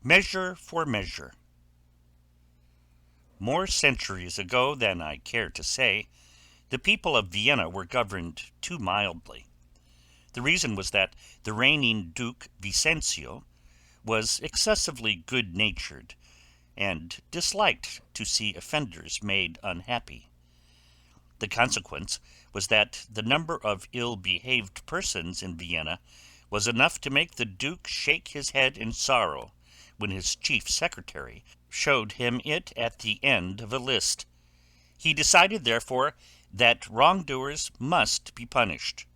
Measure for measure. More centuries ago than I care to say, the people of Vienna were governed too mildly. The reason was that the reigning Duke Vicencio was excessively good-natured, and disliked to see offenders made unhappy. The consequence was that the number of ill-behaved persons in Vienna was enough to make the Duke shake his head in sorrow when his chief secretary showed him it at the end of a list. He decided, therefore, that wrongdoers must be punished.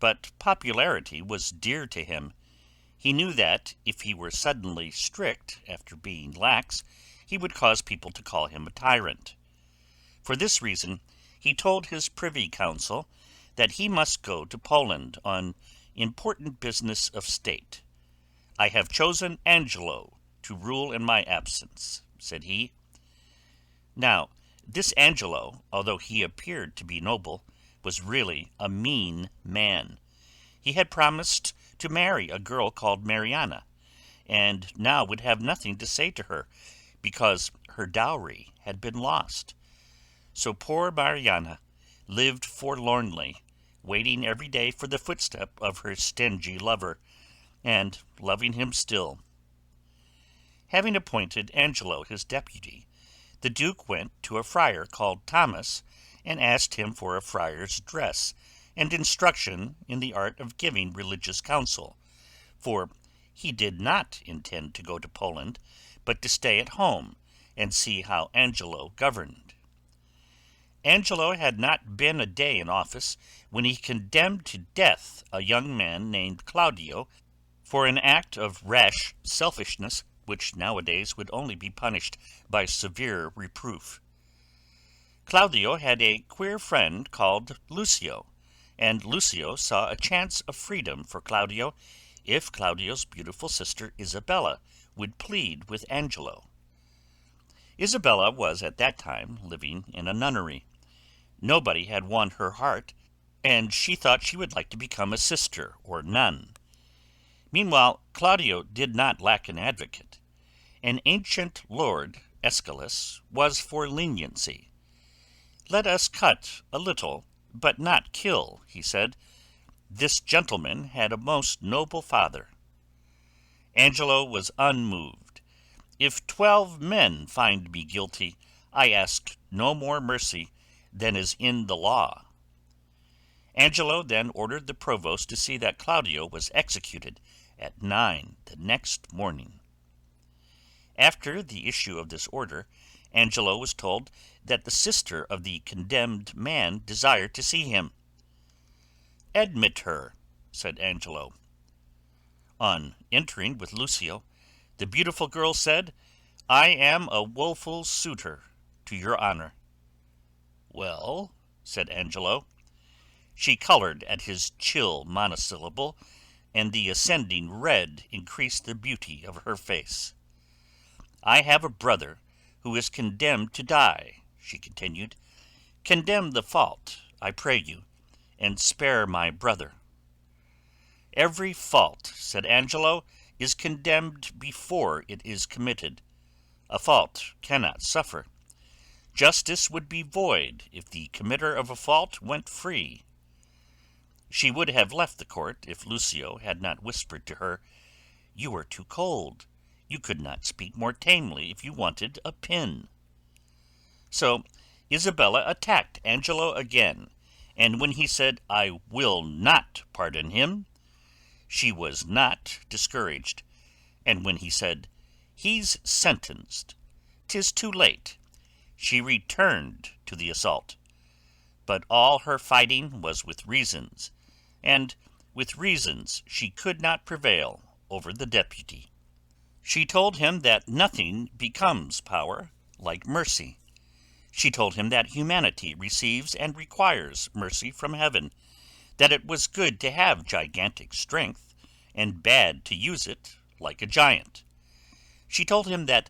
But popularity was dear to him. He knew that, if he were suddenly strict after being lax, he would cause people to call him a tyrant. For this reason, he told his privy council that he must go to Poland on important business of state. "I have chosen Angelo to rule in my absence," said he. Now, this Angelo, although he appeared to be noble, was really a mean man. He had promised to marry a girl called Mariana, and now would have nothing to say to her, because her dowry had been lost. So poor Mariana lived forlornly, waiting every day for the footstep of her stingy lover, and loving him still. Having appointed Angelo his deputy, the Duke went to a friar called Thomas, and asked him for a friar's dress, and instruction in the art of giving religious counsel, for he did not intend to go to Poland, but to stay at home and see how Angelo governed. Angelo had not been a day in office when he condemned to death a young man named Claudio for an act of rash selfishness which nowadays would only be punished by severe reproof. Claudio had a queer friend called Lucio, and Lucio saw a chance of freedom for Claudio if Claudio's beautiful sister Isabella would plead with Angelo. Isabella was at that time living in a nunnery. Nobody had won her heart, and she thought she would like to become a sister or nun. Meanwhile, Claudio did not lack an advocate. An ancient lord, Aeschylus, was for leniency. "Let us cut a little, but not kill," he said. "This gentleman had a most noble father." Angelo was unmoved. "If 12 men find me guilty, I ask no more mercy than is in the law." Angelo then ordered the provost to see that Claudio was executed at 9 the next morning. After the issue of this order, Angelo was told that the sister of the condemned man desired to see him. "Admit her," said Angelo. On entering with Lucio, the beautiful girl said, "I am a woeful suitor to your honor." "Well?" said Angelo. She colored at his chill monosyllable, and the ascending red increased the beauty of her face. "I have a brother who is condemned to die," she continued. "Condemn the fault, I pray you, and spare my brother." "Every fault," said Angelo, "is condemned before it is committed. A fault cannot suffer. Justice would be void if the committer of a fault went free." She would have left the court if Lucio had not whispered to her, "You are too cold. You could not speak more tamely if you wanted a pin." So Isabella attacked Angelo again, and when he said, "I will not pardon him," she was not discouraged, and when he said, "He's sentenced, 'tis too late," she returned to the assault. But all her fighting was with reasons, and with reasons she could not prevail over the deputy. She told him that nothing becomes power like mercy. She told him that humanity receives and requires mercy from heaven, that it was good to have gigantic strength, and bad to use it like a giant. She told him that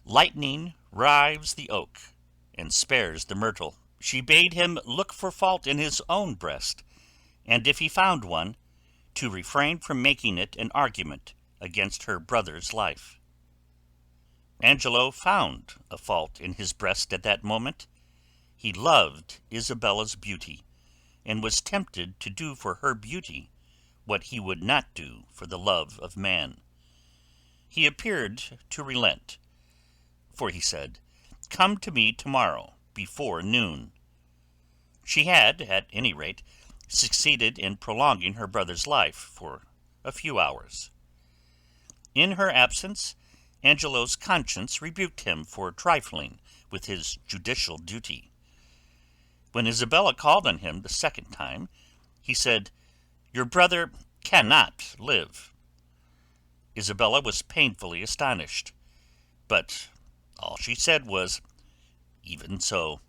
lightning rives the oak and spares the myrtle. She bade him look for fault in his own breast, and if he found one, to refrain from making it an argument against her brother's life. Angelo found a fault in his breast at that moment. He loved Isabella's beauty, and was tempted to do for her beauty what he would not do for the love of man. He appeared to relent, for he said, "Come to me tomorrow before noon." She had, at any rate, succeeded in prolonging her brother's life for a few hours. In her absence, Angelo's conscience rebuked him for trifling with his judicial duty. When Isabella called on him the second time, he said, "Your brother cannot live." Isabella was painfully astonished, but all she said was, "Even so.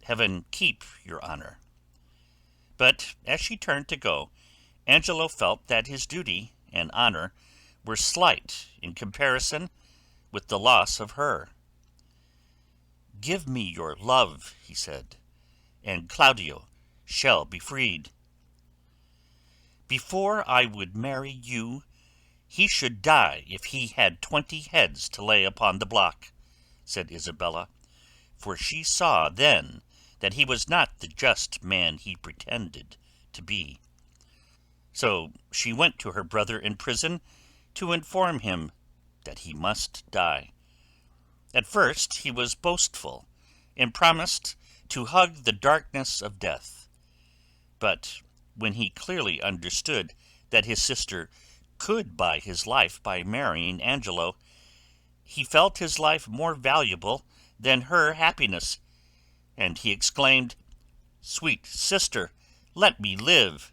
Heaven keep your honor." But as she turned to go, Angelo felt that his duty and honor were slight in comparison with the loss of her. "Give me your love," he said, "and Claudio shall be freed." "Before I would marry you, he should die if he had 20 heads to lay upon the block," said Isabella, for she saw then that he was not the just man he pretended to be. So she went to her brother in prison to inform him that he must die. At first he was boastful, and promised to hug the darkness of death. But when he clearly understood that his sister could buy his life by marrying Angelo, he felt his life more valuable than her happiness, and he exclaimed, "Sweet sister, let me live."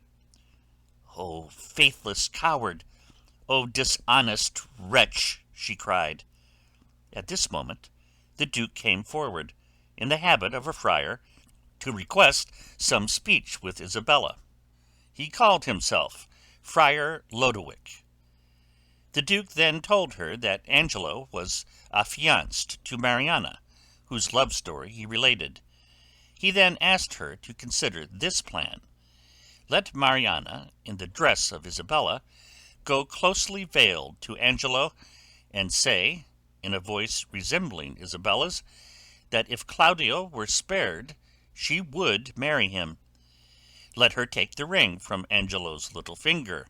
"O faithless coward! O dishonest wretch!" she cried. At this moment the Duke came forward, in the habit of a friar, to request some speech with Isabella. He called himself Friar Lodowick. The Duke then told her that Angelo was affianced to Mariana, whose love story he related. He then asked her to consider this plan. Let Mariana, in the dress of Isabella, go closely veiled to Angelo, and say, in a voice resembling Isabella's, that if Claudio were spared, she would marry him. Let her take the ring from Angelo's little finger,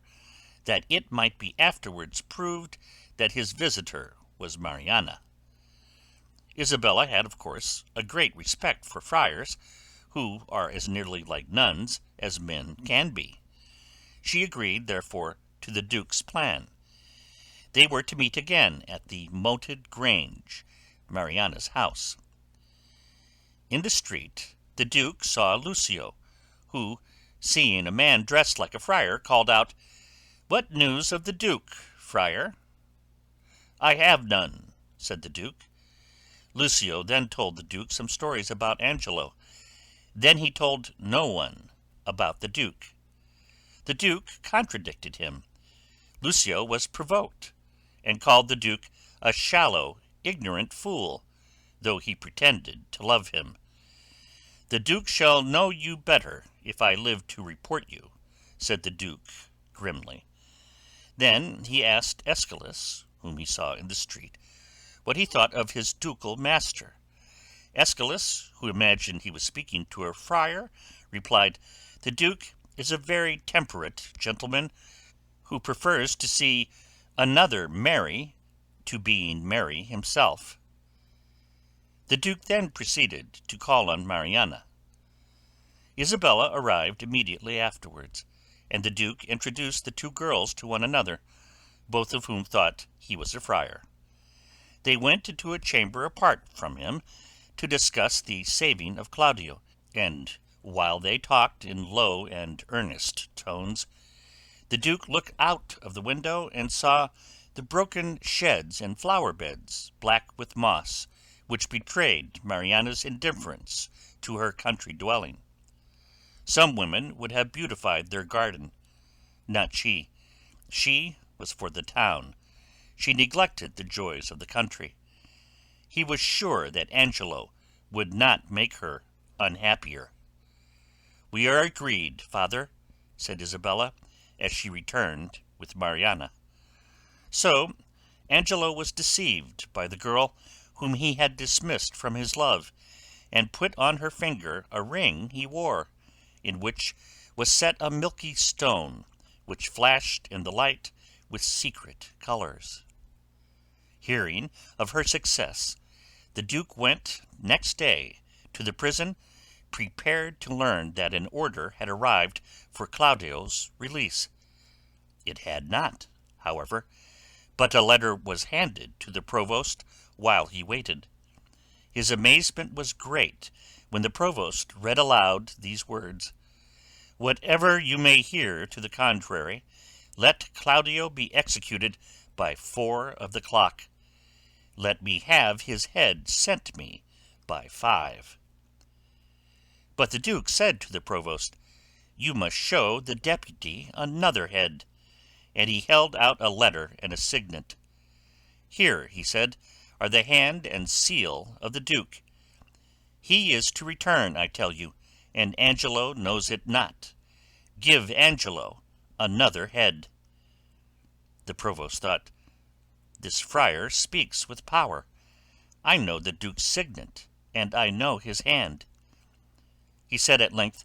that it might be afterwards proved that his visitor was Mariana. Isabella had, of course, a great respect for friars, who are as nearly like nuns as men can be. She agreed, therefore, to the Duke's plan. They were to meet again at the Moated Grange, Mariana's house. In the street the Duke saw Lucio, who, seeing a man dressed like a friar, called out, "What news of the Duke, friar?" "I have none," said the Duke. Lucio then told the Duke some stories about Angelo. Then he told no one about the Duke. The Duke contradicted him. Lucio was provoked, and called the Duke a shallow, ignorant fool, though he pretended to love him. "The Duke shall know you better if I live to report you," said the Duke grimly. Then he asked Aeschylus, whom he saw in the street, what he thought of his ducal master. Aeschylus, who imagined he was speaking to a friar, replied, "The Duke is a very temperate gentleman, who prefers to see another merry to being merry himself." The Duke then proceeded to call on Mariana. Isabella arrived immediately afterwards, and the Duke introduced the two girls to one another, both of whom thought he was a friar. They went into a chamber apart from him to discuss the saving of Claudio, and while they talked in low and earnest tones, the Duke looked out of the window and saw the broken sheds and flower beds, black with moss, which betrayed Mariana's indifference to her country dwelling. Some women would have beautified their garden. Not she. She was for the town. She neglected the joys of the country. He was sure that Angelo would not make her unhappier. "We are agreed, father," said Isabella, as she returned with Mariana. So Angelo was deceived by the girl whom he had dismissed from his love, and put on her finger a ring he wore, in which was set a milky stone, which flashed in the light with secret colours. Hearing of her success, the Duke went next day to the prison, prepared to learn that an order had arrived for Claudio's release. It had not, however, but a letter was handed to the provost while he waited. His amazement was great when the provost read aloud these words: "Whatever you may hear to the contrary, let Claudio be executed by 4 of the clock. Let me have his head sent me by 5. But the Duke said to the provost, "You must show the deputy another head," and he held out a letter and a signet. "Here," he said, "are the hand and seal of the Duke. He is to return, I tell you, and Angelo knows it not. Give Angelo another head." The provost thought, "This friar speaks with power. I know the Duke's signet, and I know his hand." He said at length,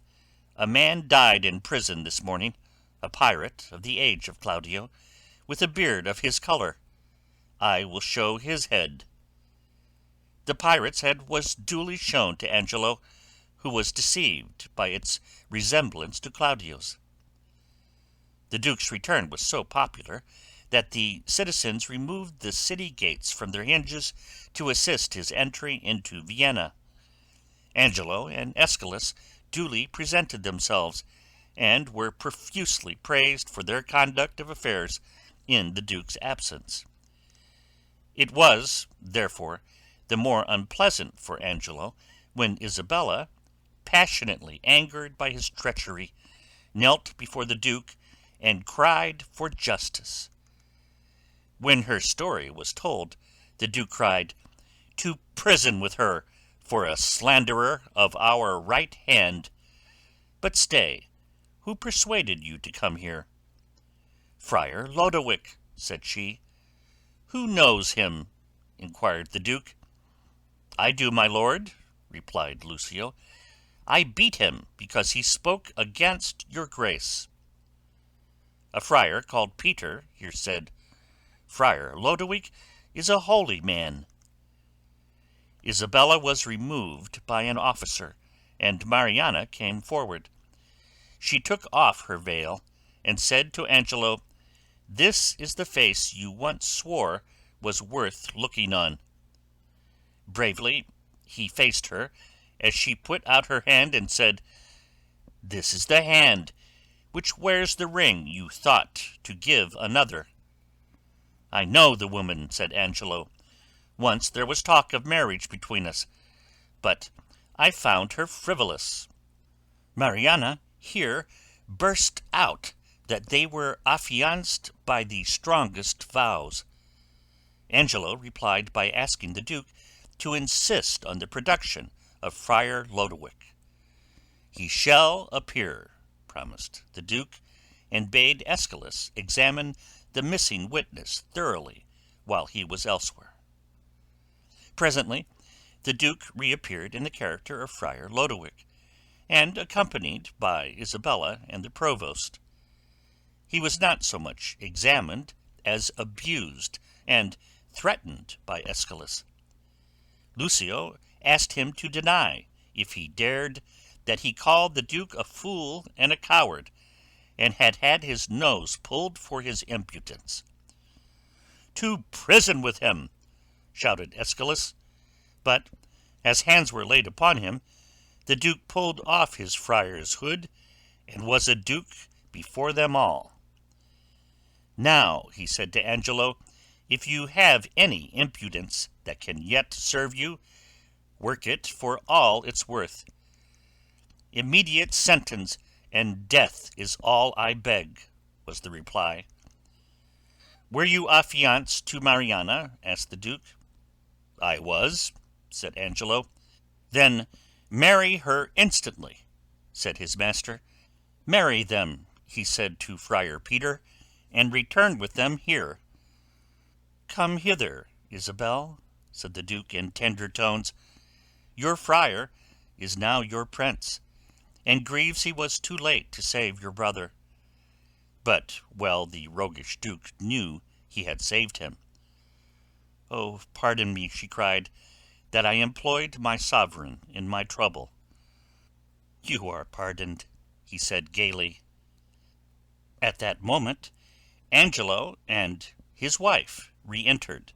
"A man died in prison this morning, a pirate of the age of Claudio, with a beard of his colour. I will show his head." The pirate's head was duly shown to Angelo, who was deceived by its resemblance to Claudio's. The Duke's return was so popular that the citizens removed the city gates from their hinges to assist his entry into Vienna. Angelo and Aeschylus duly presented themselves, and were profusely praised for their conduct of affairs in the Duke's absence. It was, therefore, the more unpleasant for Angelo when Isabella, passionately angered by his treachery, knelt before the Duke and cried for justice. When her story was told, the Duke cried, "To prison with her, for a slanderer of our right hand! But stay, who persuaded you to come here?" "Friar Lodowick," said she. "Who knows him?" inquired the Duke. "I do, my lord," replied Lucio. "I beat him because he spoke against your grace." A friar called Peter here said, "Friar Lodowick is a holy man." Isabella was removed by an officer, and Mariana came forward. She took off her veil, and said to Angelo, "This is the face you once swore was worth looking on." Bravely he faced her, as she put out her hand and said, "This is the hand which wears the ring you thought to give another." "I know the woman," said Angelo. "Once there was talk of marriage between us, but I found her frivolous." Mariana here burst out that they were affianced by the strongest vows. Angelo replied by asking the Duke to insist on the production of Friar Lodowick. "He shall appear," promised the Duke, and bade Aeschylus examine the missing witness thoroughly while he was elsewhere. Presently the Duke reappeared in the character of Friar Lodowick, and accompanied by Isabella and the provost. He was not so much examined as abused and threatened by Aeschylus. Lucio asked him to deny, if he dared, that he called the Duke a fool and a coward, and had had his nose pulled for his impudence. "To prison with him!" shouted Aeschylus. But, as hands were laid upon him, the Duke pulled off his friar's hood, and was a duke before them all. "Now," he said to Angelo, "if you have any impudence that can yet serve you, work it for all it's worth. Immediate sentence and death is all I beg," was the reply. "Were you affianced to Mariana?" asked the Duke. "I was," said Angelo. "Then marry her instantly," said his master. "Marry them," he said to Friar Peter, "and return with them here." "Come hither, Isabel," said the Duke in tender tones. "Your friar is now your prince, and grieves he was too late to save your brother." But well the roguish Duke knew he had saved him. "Oh, pardon me," she cried, "that I employed my sovereign in my trouble." "You are pardoned," he said gaily. At that moment Angelo and his wife re-entered.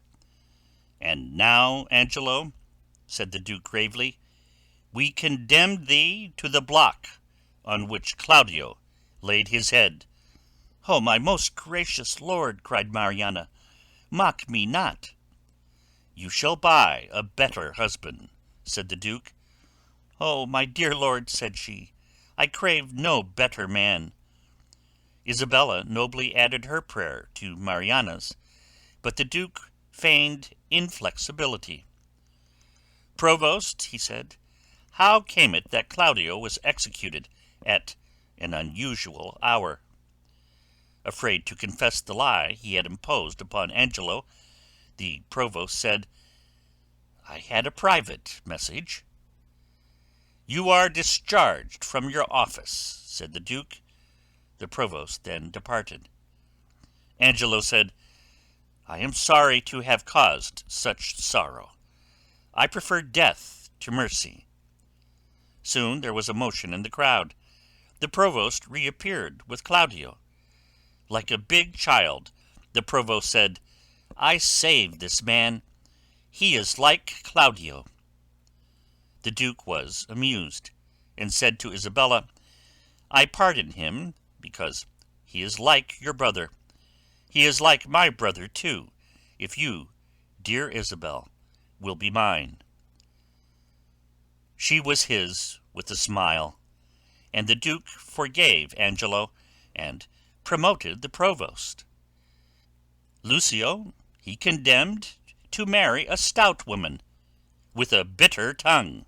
"And now, Angelo," said the Duke gravely, "we condemn thee to the block on which Claudio laid his head." "Oh, my most gracious lord," cried Mariana, "mock me not." "You shall buy a better husband," said the Duke. "Oh, my dear lord," said she, "I crave no better man." Isabella nobly added her prayer to Mariana's, but the Duke feigned inflexibility. "Provost," he said, "how came it that Claudio was executed at an unusual hour?" Afraid to confess the lie he had imposed upon Angelo, the Provost said, "I had a private message." "You are discharged from your office," said the Duke. The Provost then departed. Angelo said, "I am sorry to have caused such sorrow. I prefer death to mercy." Soon there was a motion in the crowd. The Provost reappeared with Claudio. Like a big child, the Provost said, "I saved this man. He is like Claudio." The Duke was amused, and said to Isabella, "I pardon him because he is like your brother. He is like my brother too, if you, dear Isabel, will be mine." She was his with a smile, and the Duke forgave Angelo and promoted the Provost. Lucio he condemned to marry a stout woman with a bitter tongue.